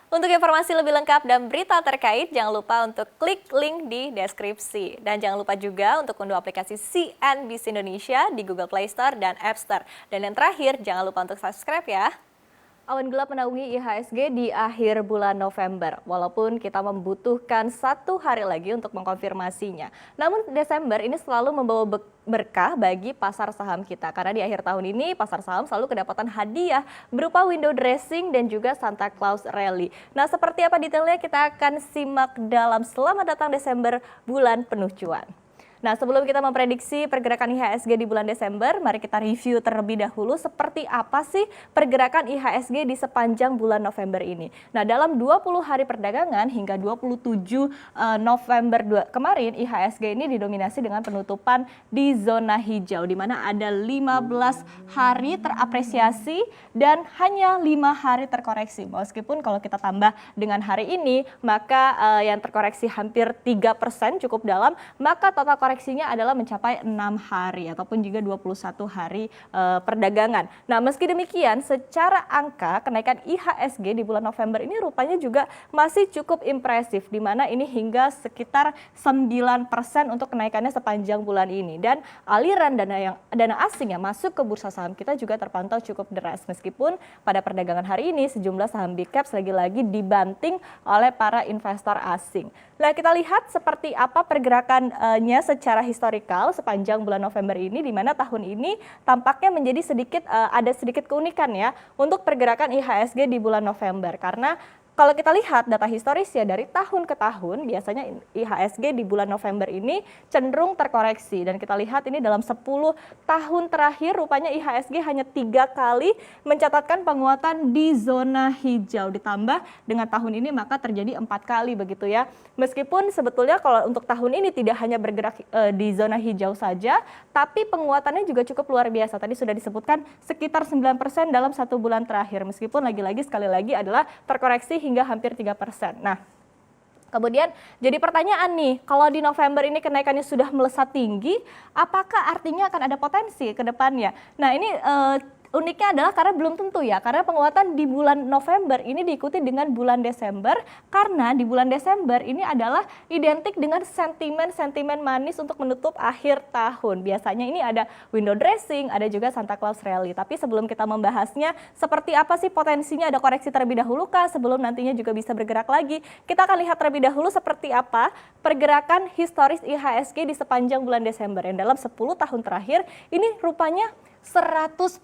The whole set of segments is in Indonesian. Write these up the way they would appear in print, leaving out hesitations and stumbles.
Untuk informasi lebih lengkap dan berita terkait, jangan lupa untuk klik link di deskripsi. Dan jangan lupa juga untuk unduh aplikasi CNBC Indonesia di Google Play Store dan App Store. Dan yang terakhir, jangan lupa untuk subscribe ya. Awan gelap menaungi IHSG di akhir bulan November, walaupun kita membutuhkan 1 hari lagi untuk mengkonfirmasinya. Namun Desember ini selalu membawa berkah bagi pasar saham kita, karena di akhir tahun ini pasar saham selalu kedapatan hadiah berupa window dressing dan juga Santa Claus Rally. Nah, seperti apa detailnya kita akan simak dalam Selamat Datang Desember, bulan penuh cuan. Nah, sebelum kita memprediksi pergerakan IHSG di bulan Desember, mari kita review terlebih dahulu seperti apa sih pergerakan IHSG di sepanjang bulan November ini. Nah, dalam 20 hari perdagangan hingga 27 November kemarin, IHSG ini didominasi dengan penutupan di zona hijau, di mana ada 15 hari terapresiasi dan hanya 5 hari terkoreksi. Meskipun kalau kita tambah dengan hari ini, maka yang terkoreksi hampir 3% cukup dalam, maka total koreksinya adalah mencapai 6 hari ataupun juga 21 hari perdagangan. Nah, meski demikian secara angka kenaikan IHSG di bulan November ini rupanya juga masih cukup impresif, di mana ini hingga sekitar 9% untuk kenaikannya sepanjang bulan ini, dan aliran dana asing yang masuk ke bursa saham kita juga terpantau cukup deras, meskipun pada perdagangan hari ini sejumlah saham big caps lagi-lagi dibanting oleh para investor asing. Nah, kita lihat seperti apa pergerakannya secara historikal sepanjang bulan November ini, di mana tahun ini tampaknya menjadi ada sedikit keunikan ya untuk pergerakan IHSG di bulan November, karena kalau kita lihat data historis ya dari tahun ke tahun, biasanya IHSG di bulan November ini cenderung terkoreksi. Dan kita lihat ini dalam 10 tahun terakhir rupanya IHSG hanya 3 kali mencatatkan penguatan di zona hijau. Ditambah dengan tahun ini maka terjadi 4 kali begitu ya. Meskipun sebetulnya kalau untuk tahun ini tidak hanya bergerak di zona hijau saja, tapi penguatannya juga cukup luar biasa. Tadi sudah disebutkan sekitar 9% dalam 1 bulan terakhir. Meskipun lagi-lagi sekali lagi adalah terkoreksi hingga hampir 3%. Nah, kemudian jadi pertanyaan nih, kalau di November ini kenaikannya sudah melesat tinggi, apakah artinya akan ada potensi ke depannya? Nah, ini uniknya adalah karena belum tentu ya, karena penguatan di bulan November ini diikuti dengan bulan Desember, karena di bulan Desember ini adalah identik dengan sentimen manis untuk menutup akhir tahun. Biasanya ini ada window dressing, ada juga Santa Claus Rally. Tapi sebelum kita membahasnya, seperti apa sih potensinya, ada koreksi terlebih dahulu kah sebelum nantinya juga bisa bergerak lagi? Kita akan lihat terlebih dahulu seperti apa pergerakan historis IHSG di sepanjang bulan Desember, yang dalam 10 tahun terakhir ini rupanya 100%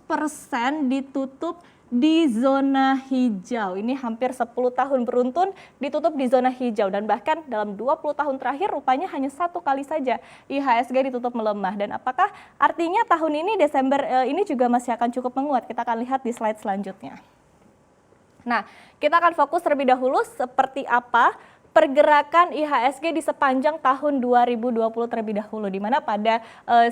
ditutup di zona hijau. Ini hampir 10 tahun beruntun ditutup di zona hijau, dan bahkan dalam 20 tahun terakhir rupanya hanya 1 kali saja IHSG ditutup melemah. Dan apakah artinya tahun ini Desember ini juga masih akan cukup menguat? Kita akan lihat di slide selanjutnya. Nah, kita akan fokus terlebih dahulu seperti apa pergerakan IHSG di sepanjang tahun 2020 terlebih dahulu, di mana pada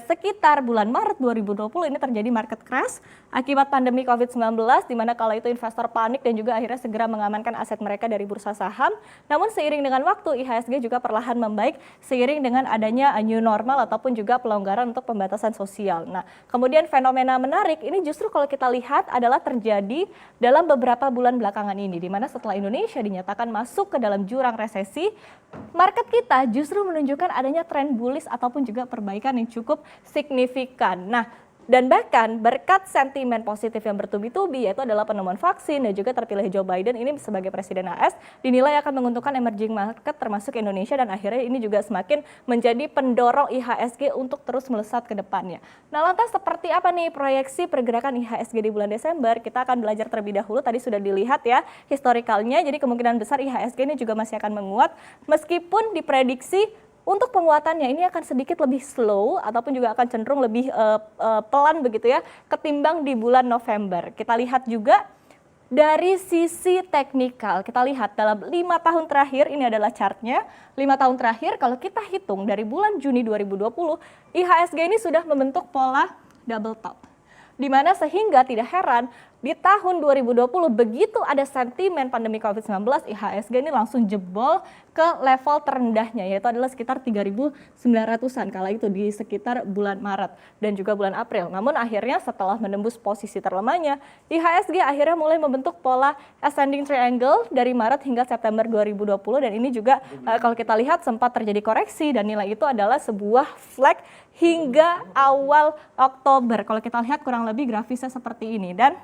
sekitar bulan Maret 2020 ini terjadi market crash akibat pandemi COVID-19, di mana kala itu investor panik dan juga akhirnya segera mengamankan aset mereka dari bursa saham. Namun seiring dengan waktu IHSG juga perlahan membaik seiring dengan adanya new normal ataupun juga pelonggaran untuk pembatasan sosial. Nah, kemudian fenomena menarik ini justru kalau kita lihat adalah terjadi dalam beberapa bulan belakangan ini, di mana setelah Indonesia dinyatakan masuk ke dalam jurang resesi, market kita justru menunjukkan adanya tren bullish ataupun juga perbaikan yang cukup signifikan. Nah, dan bahkan berkat sentimen positif yang bertubi-tubi, yaitu adalah penemuan vaksin dan juga terpilih Joe Biden ini sebagai Presiden AS, dinilai akan menguntungkan emerging market termasuk Indonesia, dan akhirnya ini juga semakin menjadi pendorong IHSG untuk terus melesat ke depannya. Nah, lantas seperti apa nih proyeksi pergerakan IHSG di bulan Desember? Kita akan belajar terlebih dahulu, tadi sudah dilihat ya historikalnya, jadi kemungkinan besar IHSG ini juga masih akan menguat, meskipun diprediksi untuk penguatannya ini akan sedikit lebih slow ataupun juga akan cenderung lebih pelan begitu ya ketimbang di bulan November. Kita lihat juga dari sisi teknikal, kita lihat dalam 5 tahun terakhir, ini adalah chartnya, 5 tahun terakhir kalau kita hitung dari bulan Juni 2020, IHSG ini sudah membentuk pola double top. Di mana sehingga tidak heran di tahun 2020 begitu ada sentimen pandemi COVID-19, IHSG ini langsung jebol ke level terendahnya, yaitu adalah sekitar 3.900-an kala itu di sekitar bulan Maret dan juga bulan April. Namun akhirnya setelah menembus posisi terlemahnya, IHSG akhirnya mulai membentuk pola ascending triangle dari Maret hingga September 2020, dan ini juga kalau kita lihat sempat terjadi koreksi dan nilai itu adalah sebuah flag hingga awal Oktober. Kalau kita lihat kurang lebih grafisnya seperti ini, dan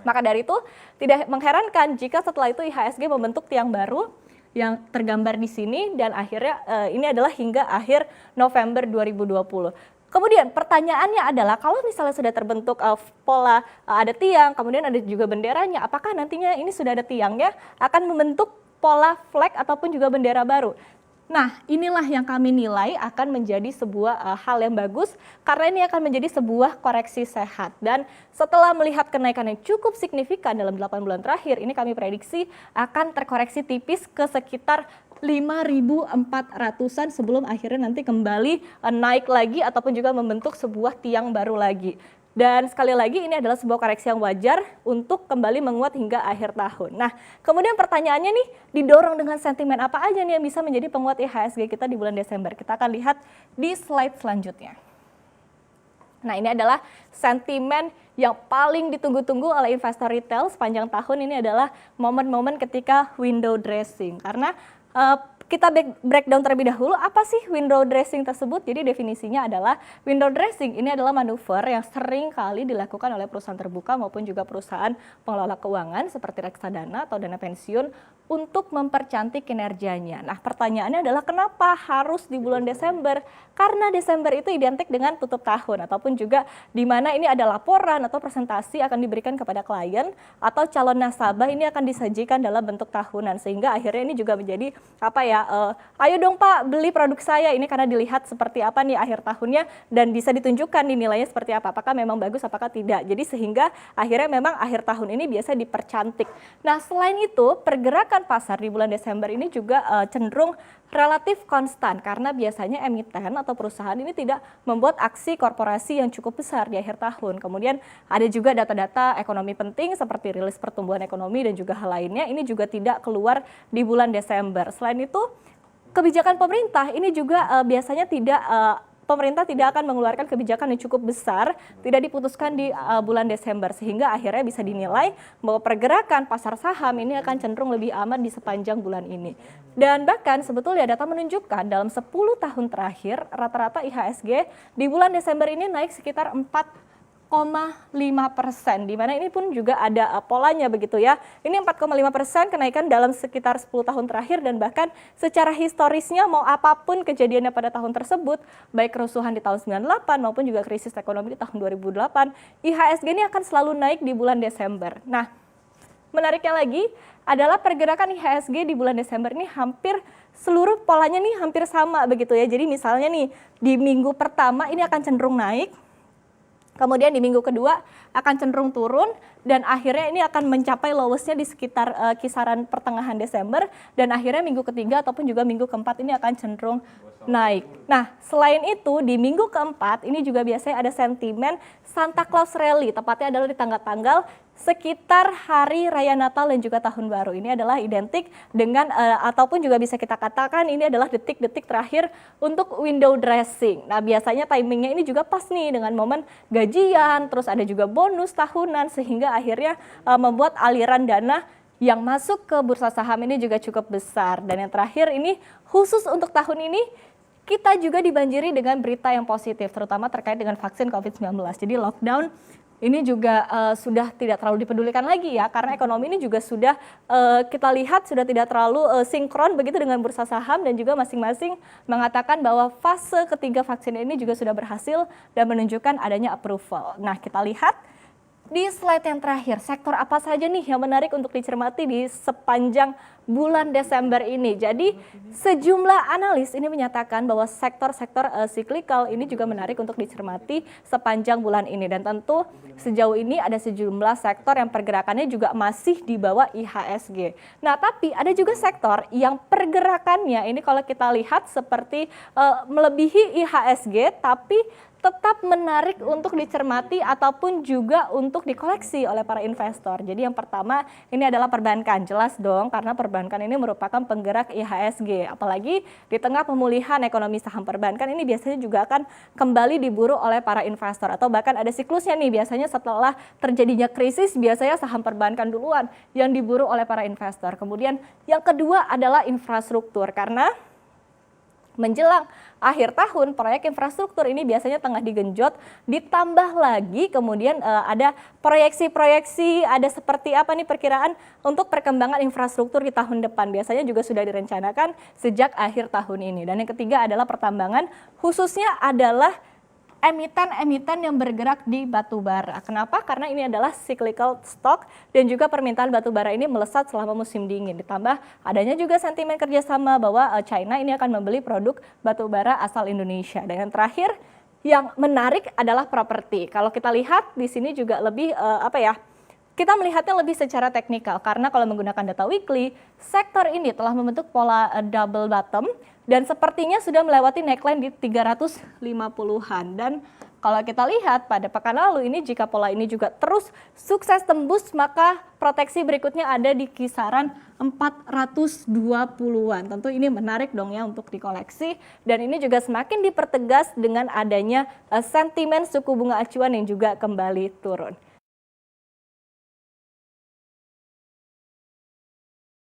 maka dari itu tidak mengherankan jika setelah itu IHSG membentuk tiang baru yang tergambar di sini, dan akhirnya ini adalah hingga akhir November 2020. Kemudian pertanyaannya adalah kalau misalnya sudah terbentuk pola ada tiang, kemudian ada juga benderanya, apakah nantinya ini sudah ada tiangnya akan membentuk pola flag ataupun juga bendera baru? Nah, inilah yang kami nilai akan menjadi sebuah hal yang bagus karena ini akan menjadi sebuah koreksi sehat. Dan setelah melihat kenaikan yang cukup signifikan dalam 8 bulan terakhir, ini kami prediksi akan terkoreksi tipis ke sekitar 5.400-an sebelum akhirnya nanti kembali naik lagi ataupun juga membentuk sebuah tiang baru lagi. Dan sekali lagi ini adalah sebuah koreksi yang wajar untuk kembali menguat hingga akhir tahun. Nah, kemudian pertanyaannya nih, didorong dengan sentimen apa aja nih yang bisa menjadi penguat IHSG kita di bulan Desember? Kita akan lihat di slide selanjutnya. Nah, ini adalah sentimen yang paling ditunggu-tunggu oleh investor retail sepanjang tahun. Ini adalah momen-momen ketika window dressing. Karena kita breakdown terlebih dahulu, apa sih window dressing tersebut? Jadi definisinya adalah window dressing ini adalah manuver yang sering kali dilakukan oleh perusahaan terbuka maupun juga perusahaan pengelola keuangan seperti reksadana atau dana pensiun untuk mempercantik kinerjanya. Nah, pertanyaannya adalah kenapa harus di bulan Desember? Karena Desember itu identik dengan tutup tahun ataupun juga di mana ini ada laporan atau presentasi akan diberikan kepada klien atau calon nasabah, ini akan disajikan dalam bentuk tahunan, sehingga akhirnya ini juga menjadi ayo dong Pak beli produk saya ini, karena dilihat seperti apa nih akhir tahunnya dan bisa ditunjukkan nih nilainya seperti apa, apakah memang bagus apakah tidak. Jadi sehingga akhirnya memang akhir tahun ini biasa dipercantik. Nah, selain itu pergerakan pasar di bulan Desember ini juga cenderung relatif konstan karena biasanya emiten atau perusahaan ini tidak membuat aksi korporasi yang cukup besar di akhir tahun. Kemudian ada juga data-data ekonomi penting seperti rilis pertumbuhan ekonomi dan juga hal lainnya, ini juga tidak keluar di bulan Desember. Selain itu kebijakan pemerintah ini juga biasanya pemerintah tidak akan mengeluarkan kebijakan yang cukup besar, tidak diputuskan di bulan Desember, sehingga akhirnya bisa dinilai bahwa pergerakan pasar saham ini akan cenderung lebih aman di sepanjang bulan ini. Dan bahkan sebetulnya data menunjukkan dalam 10 tahun terakhir rata-rata IHSG di bulan Desember ini naik sekitar 4,5%, di mana ini pun juga ada polanya begitu ya. Ini 4,5% kenaikan dalam sekitar 10 tahun terakhir, dan bahkan secara historisnya mau apapun kejadiannya pada tahun tersebut, baik kerusuhan di tahun 98 maupun juga krisis ekonomi di tahun 2008, IHSG ini akan selalu naik di bulan Desember. Nah, menariknya lagi adalah pergerakan IHSG di bulan Desember ini hampir seluruh polanya nih hampir sama begitu ya. Jadi misalnya nih di minggu pertama ini akan cenderung naik, kemudian di minggu kedua akan cenderung turun, dan akhirnya ini akan mencapai lowestnya di sekitar kisaran pertengahan Desember, dan akhirnya minggu ketiga ataupun juga minggu keempat ini akan cenderung naik. Nah, selain itu di minggu keempat ini juga biasanya ada sentimen Santa Claus Rally, tepatnya adalah di tanggal-tanggal sekitar Hari Raya Natal dan juga Tahun Baru. Ini adalah identik dengan ataupun juga bisa kita katakan ini adalah detik-detik terakhir untuk window dressing. Nah, biasanya timingnya ini juga pas nih dengan momen gajian, terus ada juga bonus tahunan, sehingga akhirnya membuat aliran dana yang masuk ke bursa saham ini juga cukup besar. Dan yang terakhir ini khusus untuk tahun ini kita juga dibanjiri dengan berita yang positif, terutama terkait dengan vaksin COVID-19. Jadi lockdown ini juga sudah tidak terlalu dipedulikan lagi ya, karena ekonomi ini juga sudah kita lihat sudah tidak terlalu sinkron begitu dengan bursa saham, dan juga masing-masing mengatakan bahwa fase ketiga vaksin ini juga sudah berhasil dan menunjukkan adanya approval. Nah, kita lihat di slide yang terakhir, sektor apa saja nih yang menarik untuk dicermati di sepanjang bulan Desember ini. Jadi sejumlah analis ini menyatakan bahwa sektor-sektor cyclical ini juga menarik untuk dicermati sepanjang bulan ini. Dan tentu sejauh ini ada sejumlah sektor yang pergerakannya juga masih di bawah IHSG. Nah, tapi ada juga sektor yang pergerakannya ini kalau kita lihat seperti melebihi IHSG, tapi tetap menarik untuk dicermati ataupun juga untuk dikoleksi oleh para investor. Jadi yang pertama ini adalah perbankan, jelas dong karena perbankan ini merupakan penggerak IHSG. Apalagi di tengah pemulihan ekonomi saham perbankan ini biasanya juga akan kembali diburu oleh para investor atau bahkan ada siklusnya nih, biasanya setelah terjadinya krisis biasanya saham perbankan duluan yang diburu oleh para investor. Kemudian yang kedua adalah infrastruktur karena menjelang akhir tahun, proyek infrastruktur ini biasanya tengah digenjot, ditambah lagi kemudian ada proyeksi-proyeksi, ada seperti apa nih perkiraan untuk perkembangan infrastruktur di tahun depan. Biasanya juga sudah direncanakan sejak akhir tahun ini. Dan yang ketiga adalah pertambangan, khususnya adalah emiten-emiten yang bergerak di batu bara. Kenapa? Karena ini adalah cyclical stock dan juga permintaan batu bara ini melesat selama musim dingin. Ditambah adanya juga sentimen kerjasama bahwa China ini akan membeli produk batu bara asal Indonesia. Dan yang terakhir yang menarik adalah properti. Kalau kita lihat di sini juga lebih kita melihatnya lebih secara teknikal karena kalau menggunakan data weekly, sektor ini telah membentuk pola double bottom dan sepertinya sudah melewati neckline di 350-an. Dan kalau kita lihat pada pekan lalu ini jika pola ini juga terus sukses tembus, maka proteksi berikutnya ada di kisaran 420-an. Tentu ini menarik dong ya untuk dikoleksi dan ini juga semakin dipertegas dengan adanya sentimen suku bunga acuan yang juga kembali turun.